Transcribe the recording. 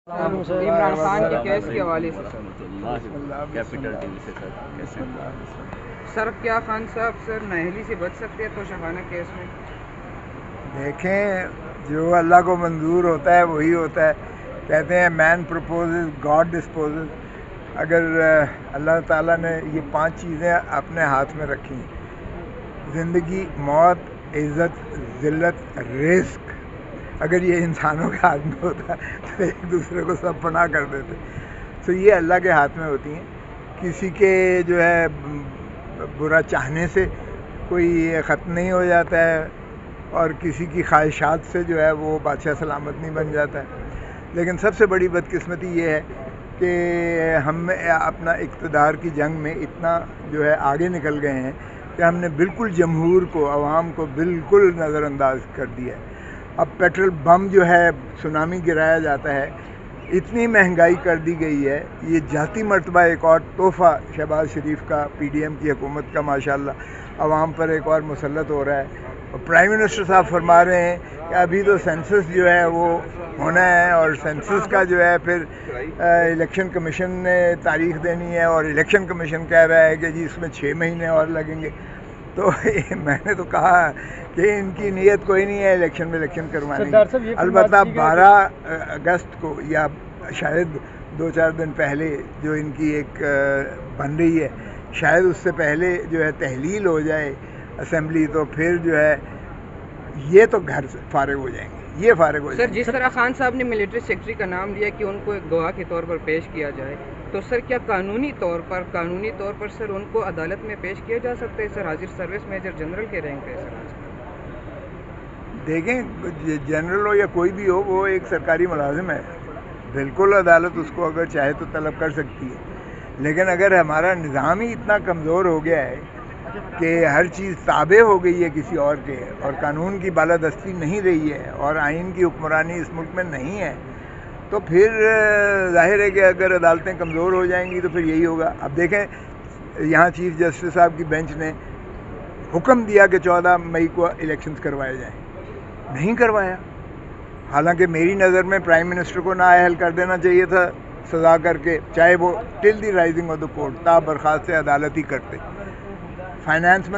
عمران خان کے کیس کے حوالے سے کیپٹل ٹی وی سے سر کیا خان صاحب نااہلی سے بچ سکتے ہیں توشخانہ کیس میں؟ دیکھیں، جو اللہ کو منظور ہوتا ہے وہی ہوتا ہے. کہتے ہیں مین پرپوزز گاڈ ڈسپوزز. اگر اللہ تعالیٰ نے یہ 5 چیزیں اپنے ہاتھ میں رکھی ہیں: زندگی، موت، عزت، ذلت، رزق. اگر یہ انسانوں کے ہاتھ میں ہوتا تو ایک دوسرے کو سب پناہ کر دیتے. تو یہ اللہ کے ہاتھ میں ہوتی ہیں. کسی کے جو ہے برا چاہنے سے کوئی ختم نہیں ہو جاتا ہے، اور کسی کی خواہشات سے جو ہے وہ بادشاہ سلامت نہیں بن جاتا ہے. لیکن سب سے بڑی بدقسمتی یہ ہے کہ ہم اپنا اقتدار کی جنگ میں اتنا جو ہے آگے نکل گئے ہیں کہ ہم نے بالکل جمہور کو، عوام کو بالکل نظر انداز کر دیا ہے. اب پیٹرول بم جو ہے سونامی گرایا جاتا ہے، اتنی مہنگائی کر دی گئی ہے. یہ ذاتی مرتبہ ایک اور تحفہ شہباز شریف کا، پی ڈی ایم کی حکومت کا ماشاءاللہ عوام پر ایک اور مسلط ہو رہا ہے. اور پرائم منسٹر صاحب فرما رہے ہیں کہ ابھی تو سینسس جو ہے وہ ہونا ہے، اور سینسس کا جو ہے پھر الیکشن کمیشن نے تاریخ دینی ہے، اور الیکشن کمیشن کہہ رہا ہے کہ جی اس میں 6 مہینے اور لگیں گے. تو میں نے تو کہا کہ ان کی نیت کوئی نہیں ہے الیکشن میں الیکشن کروانے کی. البتہ 12 اگست کو یا شاید 2-4 دن پہلے جو ان کی ایک بن رہی ہے، شاید اس سے پہلے جو ہے تحلیل ہو جائے اسمبلی، تو پھر جو ہے یہ تو گھر سے فارغ ہو جائیں گے. یہ فارغ ہو جائیں گے. سر جس طرح خان صاحب نے ملٹری سیکرٹری کا نام لیا کہ ان کو ایک گواہ کے طور پر پیش کیا جائے، تو سر کیا قانونی طور پر سر ان کو عدالت میں پیش کیا جا سکتا ہے؟ سر حاضر سروس میجر جنرل کے رینک پہ سر دیکھیں، جنرل ہو یا کوئی بھی ہو، وہ ایک سرکاری ملازم ہے. بالکل عدالت اس کو اگر چاہے تو طلب کر سکتی ہے. لیکن اگر ہمارا نظام ہی اتنا کمزور ہو گیا ہے کہ ہر چیز تابع ہو گئی ہے کسی اور کے، اور قانون کی بالادستی نہیں رہی ہے، اور آئین کی حکمرانی اس ملک میں نہیں ہے، تو پھر ظاہر ہے کہ اگر عدالتیں کمزور ہو جائیں گی تو پھر یہی ہوگا. اب دیکھیں، یہاں چیف جسٹس صاحب کی بینچ نے حکم دیا کہ 14 مئی کو الیکشنز کروائے جائیں. نہیں کروایا. حالانکہ میری نظر میں پرائم منسٹر کو نااہل کر دینا چاہیے تھا سزا کر کے، چاہے وہ ٹل دی رائزنگ آف دا کورٹ، تا برخاست عدالت ہی کرتے. فائنانس